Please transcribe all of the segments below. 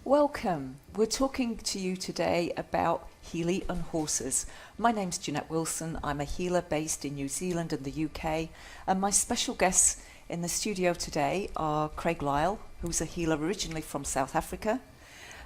Welcome. We're talking to you today about Healy and Horses. My name's Jeanette Wilson. I'm a healer based in New Zealand and the UK. And my special guests in the studio today are Craig Lyle, who's a healer originally from South Africa,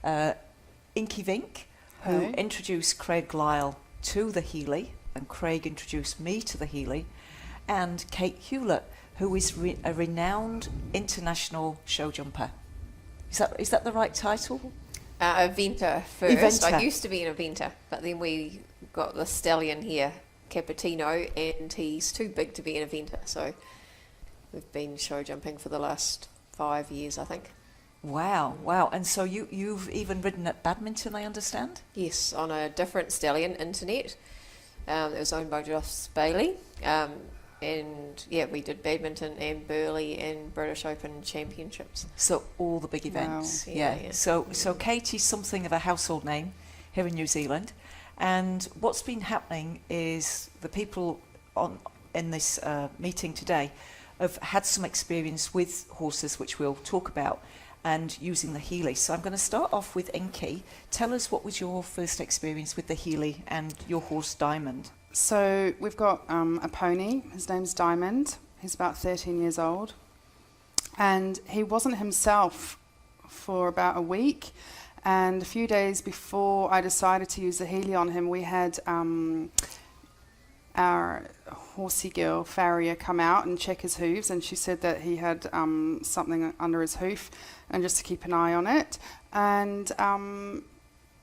Inky Vink, who introduced Craig Lyle to the Healy, and Craig introduced me to the Healy, and Kate Hewlett, who is a renowned international show jumper. Is that the right title? Eventer first. Eventer. I used to be an eventer, but then we got the stallion here, Cappuccino, and he's too big to be an eventer. So we've been show jumping for the last 5 years, I think. Wow. And so you've even ridden at badminton, I understand? Yes, on a different stallion, Internet. It was owned by Joss Bailey. And yeah, we did badminton and Burley and British Open championships. So all the big events. Wow. Yeah. So Katie's something of a household name here in New Zealand. And what's been happening is the people in this meeting today have had some experience with horses, which we'll talk about, and using the Healy. So I'm going to start off with Inky. Tell us, what was your first experience with the Healy and your horse Diamond? So we've got a pony. His name's Diamond. He's about 13 years old. And he wasn't himself for about a week. And a few days before I decided to use the Healy on him, we had our horsey girl, Farrier, come out and check his hooves. And she said that he had something under his hoof, and just to keep an eye on it. And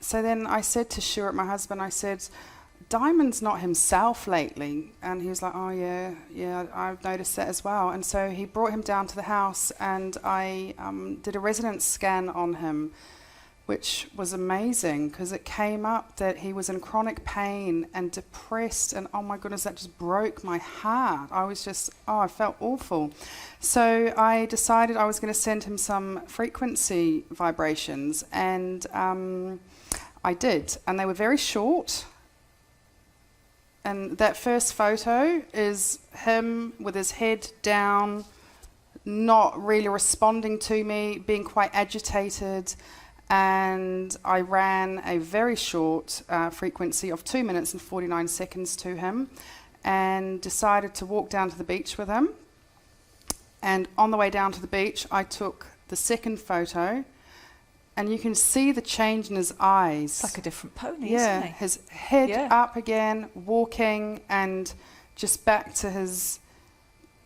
so then I said to Stuart, my husband, I said, Diamond's not himself lately. And he was like, oh yeah, I've noticed that as well. And so he brought him down to the house, and I did a resonance scan on him, which was amazing, because it came up that he was in chronic pain and depressed, and oh my goodness, that just broke my heart. I was just, I felt awful. So I decided I was going to send him some frequency vibrations, and I did, and they were very short. And that first photo is him with his head down, not really responding to me, being quite agitated. And I ran a very short frequency of 2 minutes and 49 seconds to him, and decided to walk down to the beach with him. And on the way down to the beach, I took the second photo, and you can see the change in his eyes. It's like a different pony, isn't it? His head up again, walking, and just back to his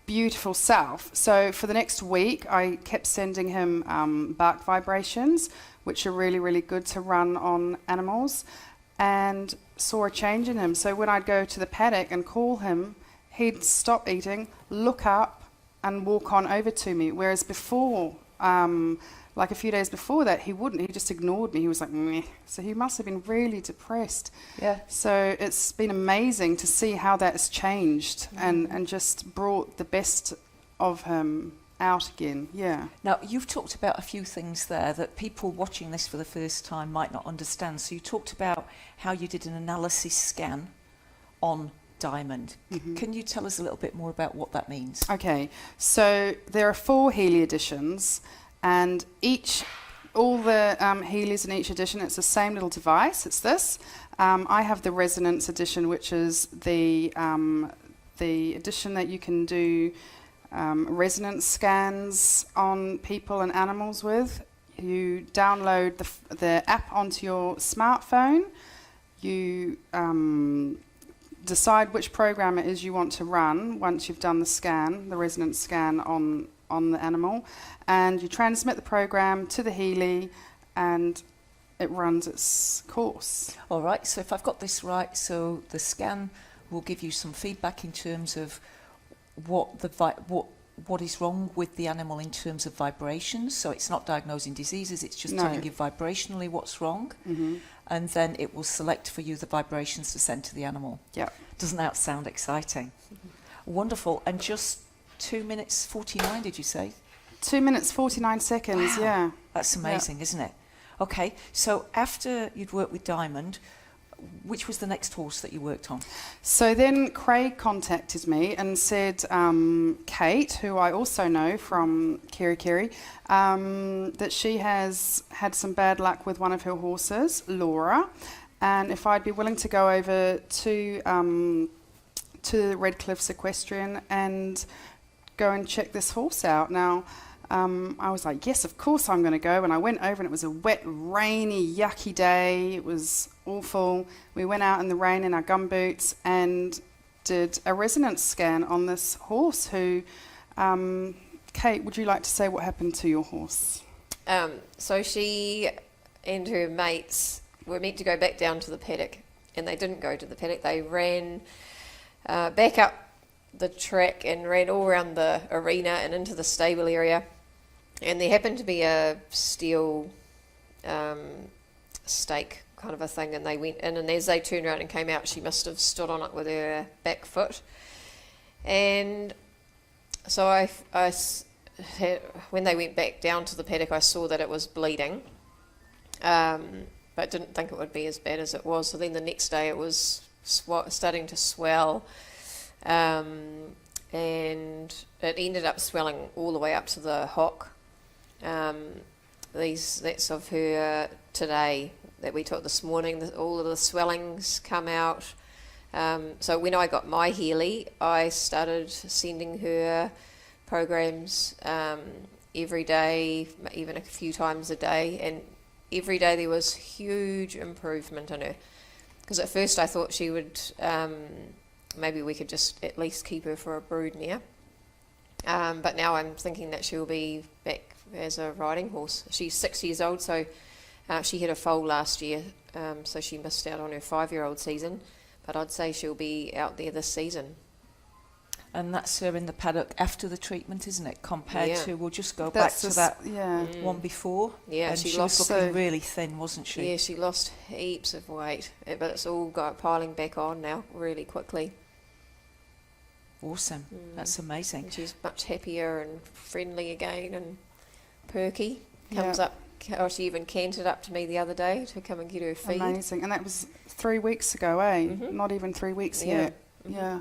beautiful self. So for the next week, I kept sending him bark vibrations, which are really, really good to run on animals, and saw a change in him. So when I'd go to the paddock and call him, he'd stop eating, look up, and walk on over to me. Whereas before, like a few days before that, he wouldn't. He just ignored me. He was like, meh. So he must have been really depressed. Yeah. So it's been amazing to see how that has changed, and just brought the best of him out again. Yeah. Now, you've talked about a few things there that people watching this for the first time might not understand. So you talked about how you did an analysis scan on Diamond. Can you tell us a little bit more about what that means? Okay. So there are 4 Healy editions, and all the Healys in each edition, it's the same little device. It's this. I have the Resonance edition, which is the edition that you can do resonance scans on people and animals with. You download the app onto your smartphone. You decide which program it is you want to run once you've done the scan, the resonance scan on the animal, and you transmit the program to the Healy, and it runs its course. All right, so if I've got this right, so the scan will give you some feedback in terms of what is wrong with the animal in terms of vibrations. So it's not diagnosing diseases, it's just telling you vibrationally what's wrong. And then it will select for you the vibrations to send to the animal. Yeah. Doesn't that sound exciting? Wonderful. And just 2 minutes 49, did you say? 2 minutes 49 seconds. Wow. Yeah. That's amazing, isn't it? Okay, so after you'd worked with Diamond, which was the next horse that you worked on? So then Craig contacted me and said, Kate, who I also know from Kiri, that she has had some bad luck with one of her horses, Laura, and if I'd be willing to go over to Red Cliffs Equestrian and go and check this horse out. Now, I was like, yes, of course I'm going to go. And I went over and it was a wet, rainy, yucky day. It was awful. We went out in the rain in our gumboots and did a resonance scan on this horse who, Kate, would you like to say what happened to your horse? So she and her mates were meant to go back down to the paddock, and they didn't go to the paddock. They ran back up the track and ran all around the arena and into the stable area. And there happened to be a steel stake kind of a thing, and they went in, and as they turned around and came out, she must have stood on it with her back foot. And so when they went back down to the paddock, I saw that it was bleeding, but didn't think it would be as bad as it was. So then the next day it was starting to swell, and it ended up swelling all the way up to the hock. That's of her today that we took this morning. All of the swellings come out. So when I got my Healy, I started sending her programs every day, even a few times a day, and every day there was huge improvement in her. Because at first I thought she would, maybe we could just at least keep her for a brood mare. But now I'm thinking that she'll be back as a riding horse. She's 6 years old, so she had a foal last year, so she missed out on her 5-year-old season. But I'd say she'll be out there this season. And that's her in the paddock after the treatment, isn't it? Compared to, we'll just go That's back to that one before. Yeah, and she was looking really thin, wasn't she? Yeah, she lost heaps of weight, but it's all piling back on now really quickly. Awesome. That's amazing. And she's much happier and friendly again and perky. Comes up. Oh, she even cantered up to me the other day to come and get her feed. Amazing. And that was 3 weeks ago, eh? Not even 3 weeks yet. Yeah.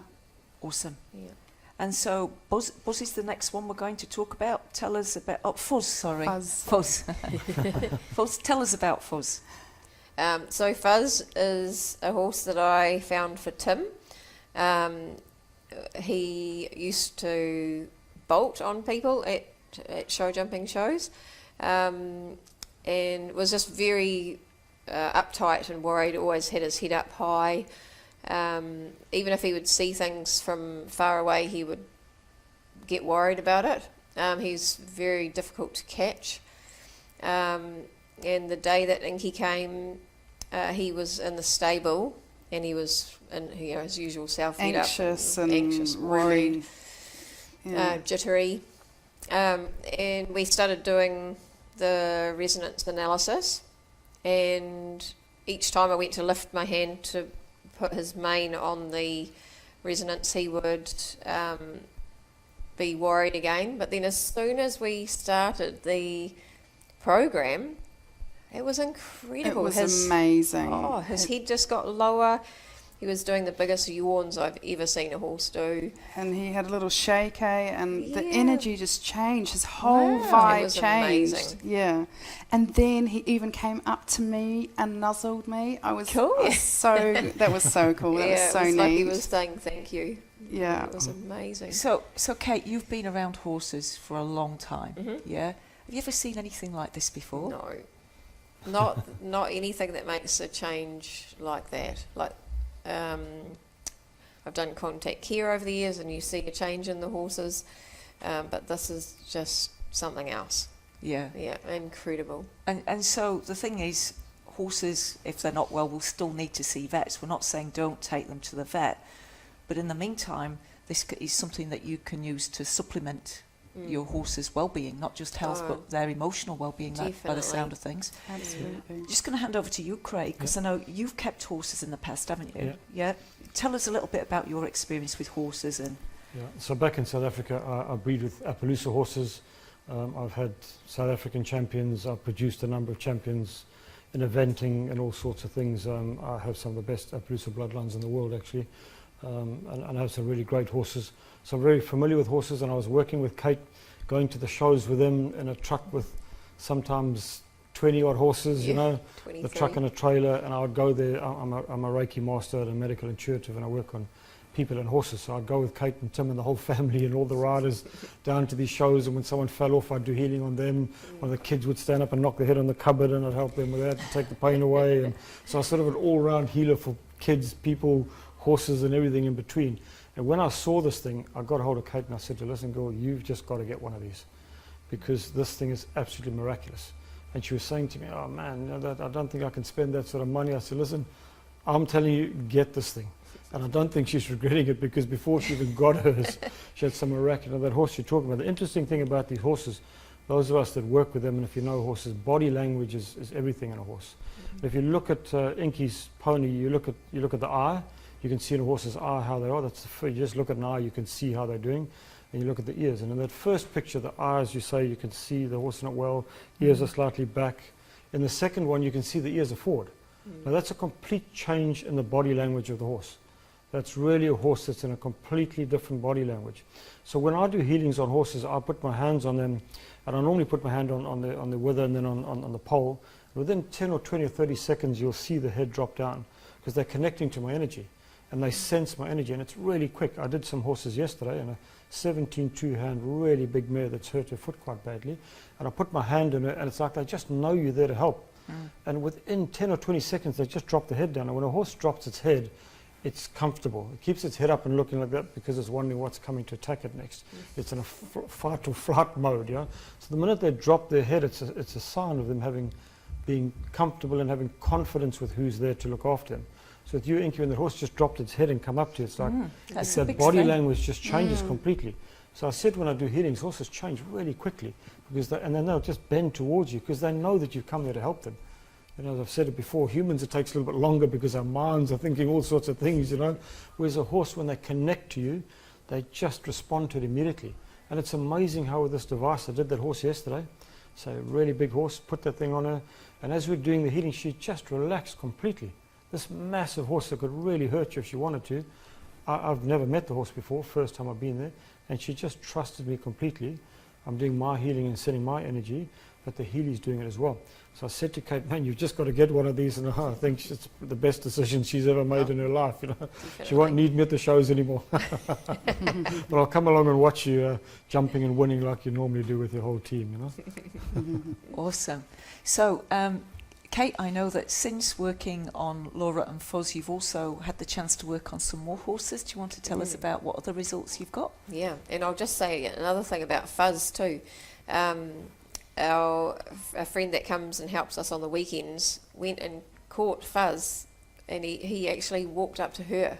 Awesome. Yeah. And so Buzz is the next one we're going to talk about. Tell us about... Fuzz, sorry. Fuzz. Fuzz, tell us about Fuzz. So Fuzz is a horse that I found for Tim. He used to bolt on people at show jumping shows, and was just very uptight and worried, always had his head up high. Even if he would see things from far away, he would get worried about it. He's very difficult to catch. And the day that Inky came, he was in the stable, and he was in his usual self, anxious, worried, really, jittery. And we started doing the resonance analysis, and each time I went to lift my hand to put his mane on the resonance, he would be worried again. But then as soon as we started the program, it was incredible. It was amazing. Oh, his head just got lower. He was doing the biggest yawns I've ever seen a horse do. And he had a little shake, and the energy just changed. His whole vibe changed. Amazing. Yeah. And then he even came up to me and nuzzled me. I was cool. That was so cool. That was so it was neat. like he was saying thank you. Yeah. It was amazing. So Kate, you've been around horses for a long time. Yeah. Have you ever seen anything like this before? No. Not anything that makes a change like that. Like, I've done contact care over the years, and you see a change in the horses, but this is just something else. Yeah, incredible. And so the thing is, horses, if they're not well, will still need to see vets. We're not saying don't take them to the vet, but in the meantime, this is something that you can use to supplement your horse's well-being, not just health, but their emotional well-being, by the sound of things. Absolutely. Just going to hand over to you, Craig, because I know you've kept horses in the past, haven't you? Yeah. Tell us a little bit about your experience with horses. And So back in South Africa, I breed with Appaloosa horses. I've had South African champions. I've produced a number of champions in eventing and all sorts of things. I have some of the best Appaloosa bloodlines in the world, actually, and I have some really great horses. So I'm very familiar with horses, and I was working with Kate, going to the shows with them in a truck with sometimes 20 odd horses, you know, 23. the truck and a trailer, and I would go there. I'm a Reiki master and a medical intuitive, and I work on people and horses. So I'd go with Kate and Tim and the whole family and all the riders down to these shows, and when someone fell off, I'd do healing on them. One of the kids would stand up and knock their head on the cupboard, and I'd help them with that to take the pain away. And so I was sort of an all-round healer for kids, people, horses, and everything in between. And when I saw this thing, I got hold of Kate and I said to her, listen, girl, you've just got to get one of these, because this thing is absolutely miraculous. And she was saying to me, oh man, you know, I don't think I can spend that sort of money. I said, listen, I'm telling you, get this thing. And I don't think she's regretting it, because before she even got hers, she had some miraculous. That horse you're talking about, the interesting thing about these horses, those of us that work with them, and if you know horses, body language is everything in a horse. If you look at Inky's pony, you look at the eye, you can see in a horse's eye how they are. You just look at an eye, you can see how they're doing. And you look at the ears, and in that first picture, the eyes, you say, you can see the horse is not well, ears are slightly back. In the second one, you can see the ears are forward. Now that's a complete change in the body language of the horse. That's really a horse that's in a completely different body language. So when I do healings on horses, I put my hands on them, and I normally put my hand on the wither and then on the pole. Within 10 or 20 or 30 seconds, you'll see the head drop down, because they're connecting to my energy, and they sense my energy, and it's really quick. I did some horses yesterday, and a 17 two-hand, really big mare that's hurt her foot quite badly, and I put my hand in her, and it's like they just know you're there to help. And within 10 or 20 seconds, they just drop the head down. And when a horse drops its head, it's comfortable. It keeps its head up and looking like that because it's wondering what's coming to attack it next. It's in a fight or flight mode, yeah. So the minute they drop their head, it's a sign of them being comfortable and having confidence with who's there to look after them. So with you, Inky, when the horse just dropped its head and come up to you, it's like that body language just changes completely. So I said when I do healings, horses change really quickly, because and then they'll just bend towards you because they know that you've come there to help them. You know, as I've said it before, humans, it takes a little bit longer because our minds are thinking all sorts of things, you know. Whereas a horse, when they connect to you, they just respond to it immediately. And it's amazing how with this device, I did that horse yesterday. So a really big horse, put that thing on her, and as we're doing the healing, she just relaxed completely. This massive horse that could really hurt you if she wanted to. I've never met the horse before, first time I've been there, and she just trusted me completely. I'm doing my healing and sending my energy, but the Healy's doing it as well. So I said to Kate, man, you've just got to get one of these, and I think it's the best decision she's ever made in her life. You know, Definitely. She won't need me at the shows anymore. But I'll come along and watch you jumping and winning like you normally do with your whole team. You know. Awesome. So, Kate, I know that since working on Laura and Foz, you've also had the chance to work on some more horses. Do you want to tell us about what other results you've got? Yeah, and I'll just say another thing about Fuzz too. A friend that comes and helps us on the weekends went and caught Fuzz, and he actually walked up to her.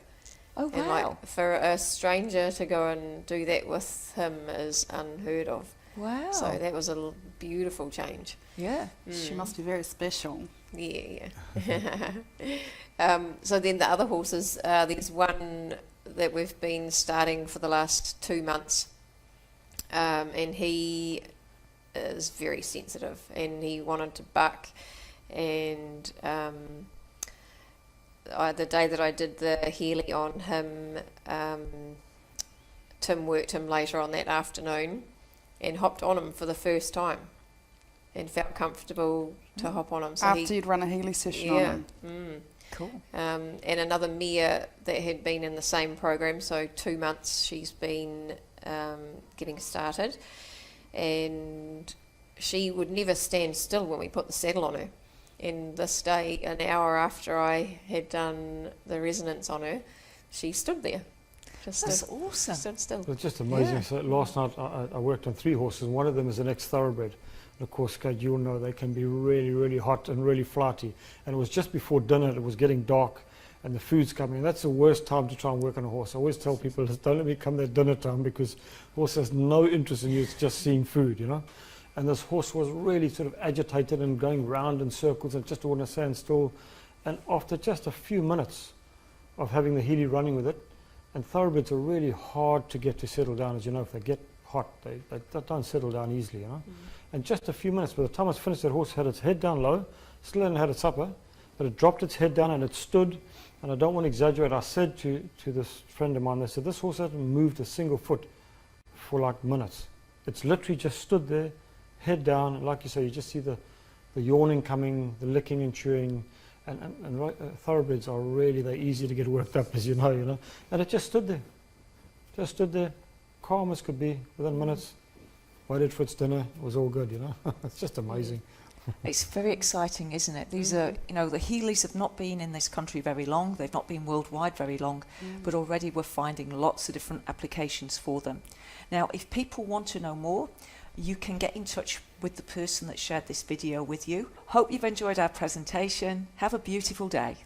Oh, And wow. like for a stranger to go and do that with him is unheard of. Wow. So that was a beautiful change. Yeah. She must be very special. Yeah. So then the other horses, there's one that we've been starting for the last 2 months, and he is very sensitive, and he wanted to buck, and the day that I did the Healy on him, Tim worked him later on that afternoon and hopped on him for the first time and felt comfortable to hop on him. So After you'd run a Healy session on him. Cool. and another mare that had been in the same program, so 2 months she's been getting started, and she would never stand still when we put the saddle on her. And this day, an hour after I had done the resonance on her, she stood there. Just That's stood, awesome. stood still. It's just amazing. Yeah. So last night I worked on 3 horses, and one of them is an ex-thoroughbred. And of course, Kate, you'll know they can be really, really hot and really flighty. And it was just before dinner, it was getting dark, and the food's coming. That's the worst time to try and work on a horse. I always tell people, don't let me come there dinner time, because the horse has no interest in you, it's just seeing food, you know. And this horse was really sort of agitated and going round in circles and just want to stand still. And after just a few minutes of having the Healy running with it, and thoroughbreds are really hard to get to settle down, as you know. If they get hot, they don't settle down easily, you know. And just a few minutes, by the time I was finished, that horse had its head down low, still hadn't had its supper, but it dropped its head down and it stood. And I don't want to exaggerate, I said to this friend of mine, they said, this horse hasn't moved a single foot for like minutes. It's literally just stood there, head down, and like you say, you just see the yawning coming, the licking and chewing, and thoroughbreds are really, they're easy to get worked up, as you know. And it just stood there, calm as could be, within minutes, waited for its dinner, it was all good, It's just amazing. It's very exciting, isn't it? These are, the Healys have not been in this country very long, they've not been worldwide very long, but already we're finding lots of different applications for them. Now, if people want to know more, you can get in touch with the person that shared this video with you. Hope you've enjoyed our presentation. Have a beautiful day.